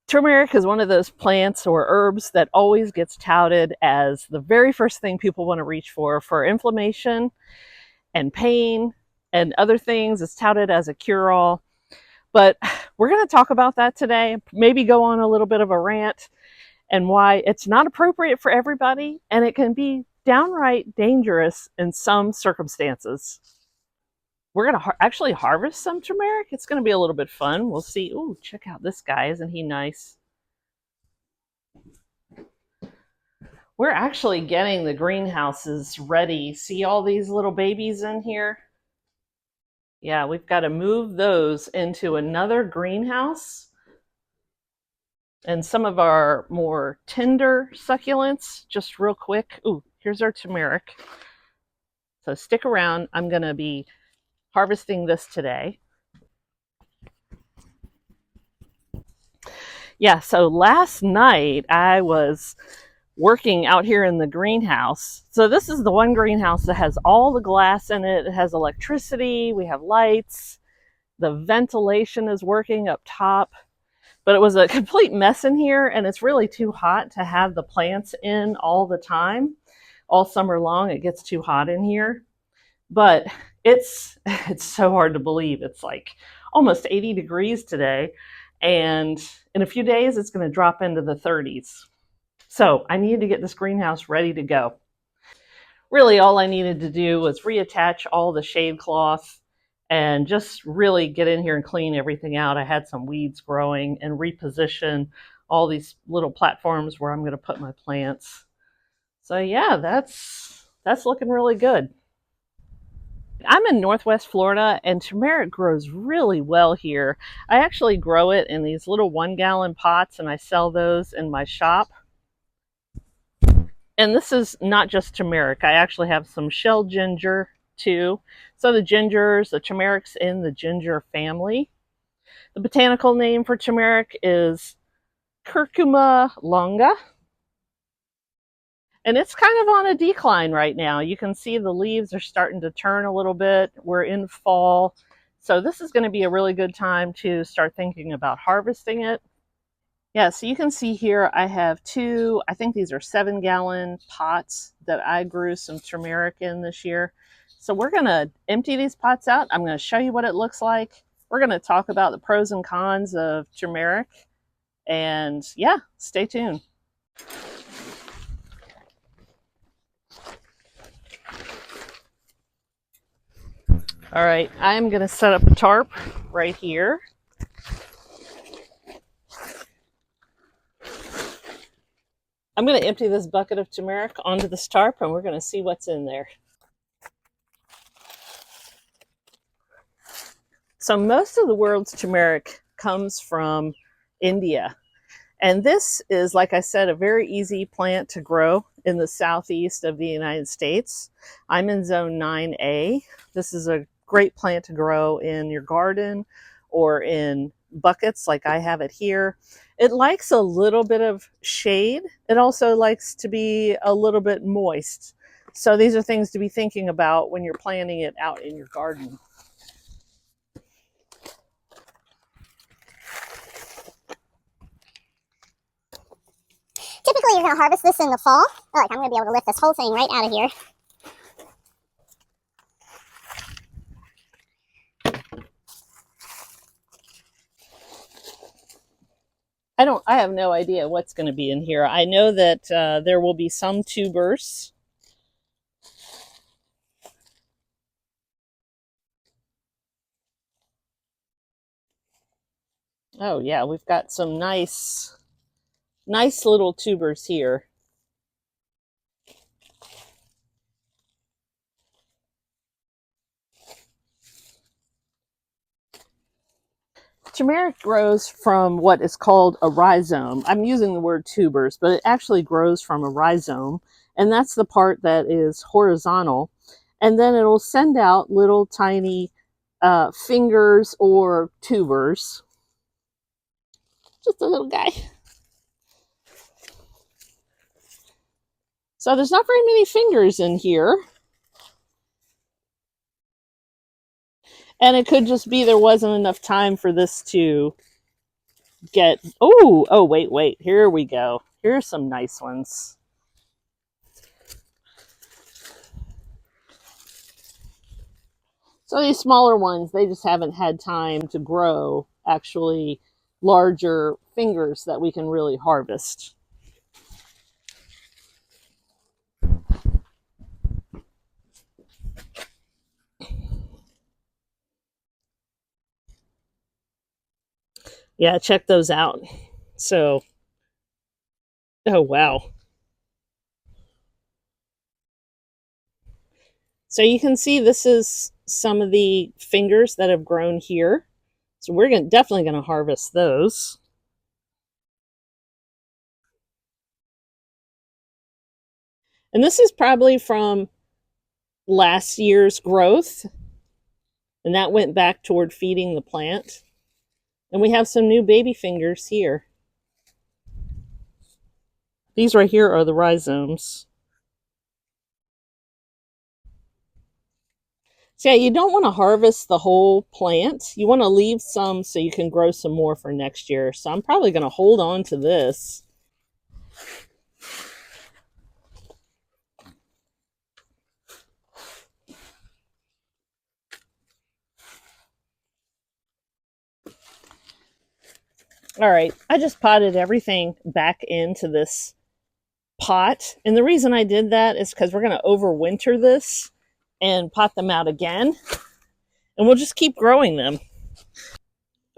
Turmeric is one of those plants or herbs that always gets touted as the very first thing people want to reach for inflammation and pain and other things. It's touted as a cure-all. But we're going to talk about that today, maybe go on a little bit of a rant and why it's not appropriate for everybody and it can be downright dangerous in some circumstances. We're going to actually harvest some turmeric. It's going to be a little bit fun. We'll see. Ooh, check out this guy. Isn't he nice? We're actually getting the greenhouses ready. See all these little babies in here? Yeah, we've got to move those into another greenhouse. And some of our more tender succulents, just real quick. Ooh, here's our turmeric. So stick around. I'm going to be harvesting this today. Yeah, so last night I was working out here in the greenhouse. So this is the one greenhouse that has all the glass in it. It has electricity, we have lights, the ventilation is working up top, but it was a complete mess in here and it's really too hot to have the plants in all the time. All summer long it gets too hot in here. But it's so hard to believe. It's like almost 80 degrees today, and in a few days it's going to drop into the 30s. So I needed to get this greenhouse ready to go. Really all I needed to do was reattach all the shade cloth and just really get in here and clean everything out. I had some weeds growing and reposition all these little platforms where I'm going to put my plants. So yeah, that's looking really good. I'm in Northwest Florida and turmeric grows really well here. I actually grow it in these little 1-gallon pots and I sell those in my shop. And this is not just turmeric. I actually have some shell ginger too. So the gingers, the turmeric's in the ginger family. The botanical name for turmeric is Curcuma longa. And it's kind of on a decline right now. You can see the leaves are starting to turn a little bit. We're in fall. So this is going to be a really good time to start thinking about harvesting it. Yeah, so you can see here I have two, I think these are 7-gallon pots that I grew some turmeric in this year. So we're going to empty these pots out. I'm going to show you what it looks like. We're going to talk about the pros and cons of turmeric. And yeah, stay tuned. All right, I'm going to set up a tarp right here. I'm going to empty this bucket of turmeric onto this tarp and we're going to see what's in there. So most of the world's turmeric comes from India. And this is, like I said, a very easy plant to grow in the southeast of the United States. I'm in zone 9A. This is a great plant to grow in your garden or in buckets like I have it here. It likes a little bit of shade. It also likes to be a little bit moist. So these are things to be thinking about when you're planting it out in your garden. Typically, you're going to harvest this in the fall. Look, I'm going to be able to lift this whole thing right out of here. I have no idea what's going to be in here. I know that there will be some tubers. Oh yeah, we've got some nice little tubers here. Turmeric grows from what is called a rhizome. I'm using the word tubers, but it actually grows from a rhizome, and that's the part that is horizontal. And then it'll send out little tiny fingers or tubers. Just a little guy. So there's not very many fingers in here. And it could just be there wasn't enough time for this to get, oh, wait. Here we go. Here's some nice ones. So these smaller ones, they just haven't had time to grow actually larger fingers that we can really harvest. Yeah, check those out. So, oh wow. So you can see this is some of the fingers that have grown here. So we're definitely going to harvest those. And this is probably from last year's growth, and that went back toward feeding the plant. And we have some new baby fingers here. These right here are the rhizomes. So yeah, you don't want to harvest the whole plant. You want to leave some so you can grow some more for next year. So I'm probably going to hold on to this. All right, I just potted everything back into this pot. And the reason I did that is because we're going to overwinter this and pot them out again. And we'll just keep growing them.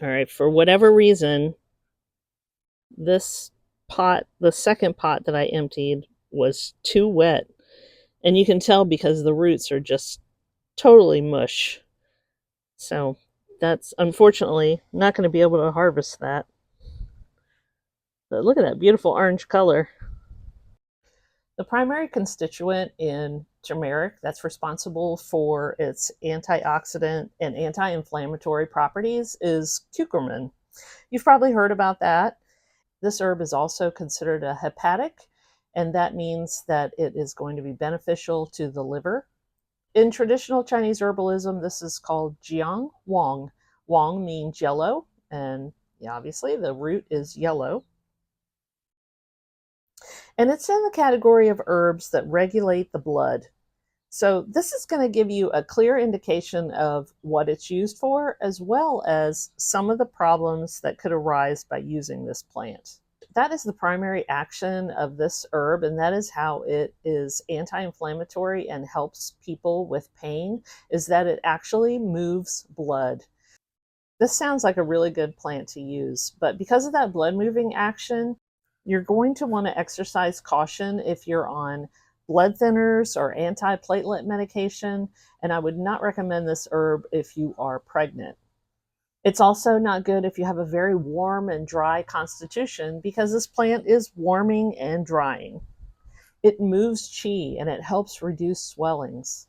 All right, for whatever reason, this pot, the second pot that I emptied, was too wet. And you can tell because the roots are just totally mush. So that's unfortunately not going to be able to harvest that. But look at that beautiful orange color. The primary constituent in turmeric that's responsible for its antioxidant and anti inflammatory properties is curcumin. You've probably heard about that. This herb is also considered a hepatic, and that means that it is going to be beneficial to the liver. In traditional Chinese herbalism, this is called jiang wang. Wang means yellow, and obviously the root is yellow. And it's in the category of herbs that regulate the blood. So this is going to give you a clear indication of what it's used for, as well as some of the problems that could arise by using this plant. That is the primary action of this herb, and that is how it is anti-inflammatory and helps people with pain, is that it actually moves blood. This sounds like a really good plant to use, but because of that blood moving action, you're going to want to exercise caution if you're on blood thinners or antiplatelet medication, and I would not recommend this herb if you are pregnant. It's also not good if you have a very warm and dry constitution because this plant is warming and drying. It moves qi and it helps reduce swellings.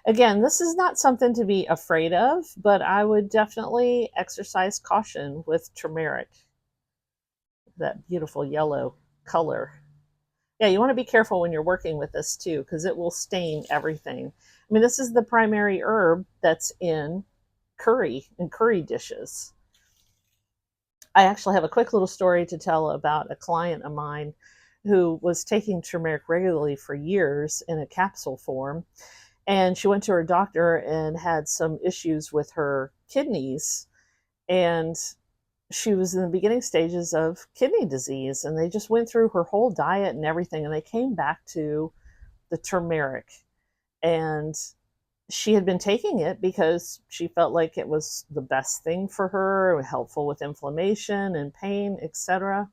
Again, this is not something to be afraid of, but I would definitely exercise caution with turmeric, that beautiful yellow color. Yeah, you want to be careful when you're working with this too, because it will stain everything. I mean, this is the primary herb that's in curry dishes. I actually have a quick little story to tell about a client of mine who was taking turmeric regularly for years in a capsule form. And she went to her doctor and had some issues with her kidneys. And she was in the beginning stages of kidney disease. And they just went through her whole diet and everything. And they came back to the turmeric. And she had been taking it because she felt like it was the best thing for her, helpful with inflammation and pain, etc.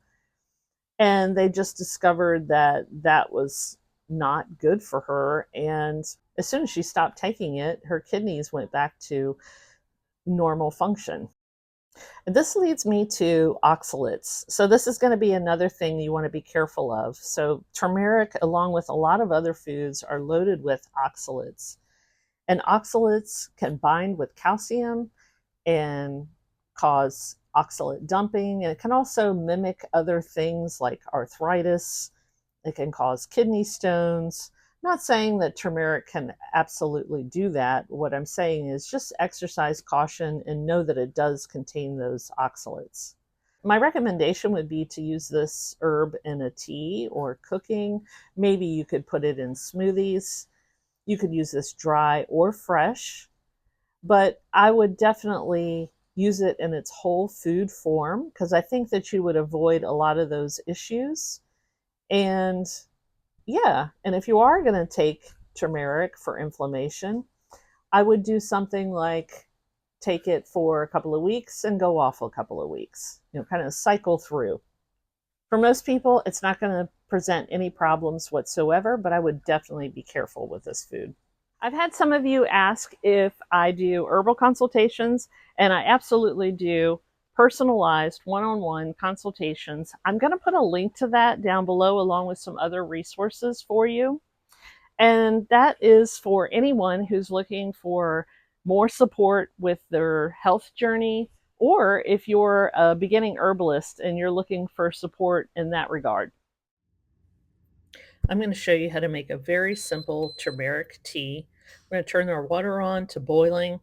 And they just discovered that that was not good for her. And as soon as she stopped taking it, her kidneys went back to normal function. And this leads me to oxalates. So this is going to be another thing you want to be careful of. So turmeric, along with a lot of other foods, are loaded with oxalates. And oxalates can bind with calcium and cause oxalate dumping. And it can also mimic other things like arthritis. It can cause kidney stones. I'm not saying that turmeric can absolutely do that. What I'm saying is just exercise caution and know that it does contain those oxalates. My recommendation would be to use this herb in a tea or cooking. Maybe you could put it in smoothies. You could use this dry or fresh, but I would definitely use it in its whole food form because I think that you would avoid a lot of those issues. And yeah, and if you are going to take turmeric for inflammation, I would do something like take it for a couple of weeks and go off a couple of weeks, kind of cycle through. For most people, it's not going to present any problems whatsoever, but I would definitely be careful with this food. I've had some of you ask if I do herbal consultations, and I absolutely do personalized one on one consultations. I'm going to put a link to that down below along with some other resources for you. And that is for anyone who's looking for more support with their health journey, or if you're a beginning herbalist and you're looking for support in that regard. I'm going to show you how to make a very simple turmeric tea. We're going to turn our water on to boiling.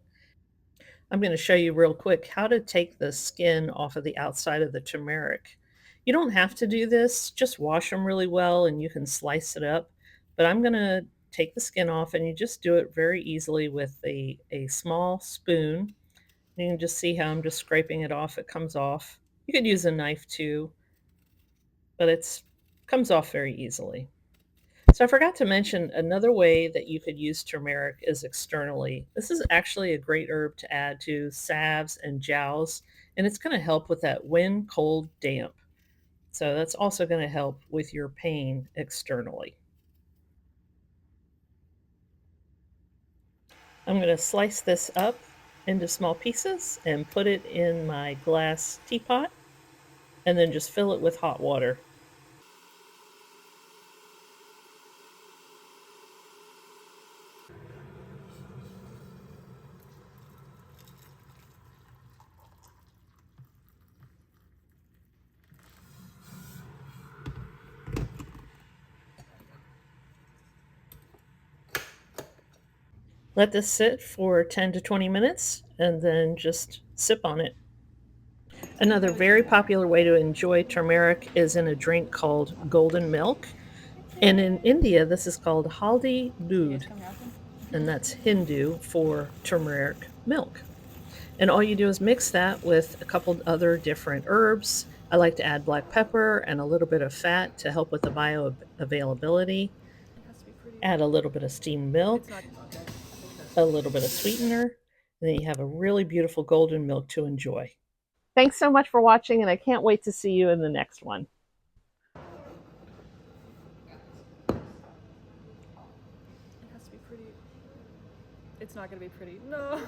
I'm going to show you real quick how to take the skin off of the outside of the turmeric. You don't have to do this, just wash them really well and you can slice it up. But I'm going to take the skin off and you just do it very easily with a small spoon. You can just see how I'm just scraping it off. It comes off. You could use a knife too, but it comes off very easily. So I forgot to mention another way that you could use turmeric is externally. This is actually a great herb to add to salves and jowls, and it's going to help with that wind, cold, damp. So that's also going to help with your pain externally. I'm going to slice this up into small pieces and put it in my glass teapot and then just fill it with hot water. Let this sit for 10 to 20 minutes and then just sip on it. Another very popular way to enjoy turmeric is in a drink called golden milk. And in India, this is called haldi doodh, and that's Hindu for turmeric milk. And all you do is mix that with a couple other different herbs. I like to add black pepper and a little bit of fat to help with the bioavailability. Add a little bit of steamed milk, a little bit of sweetener, and then you have a really beautiful golden milk to enjoy. Thanks so much for watching, and I can't wait to see you in the next one. It has to be pretty. It's not gonna be pretty. No.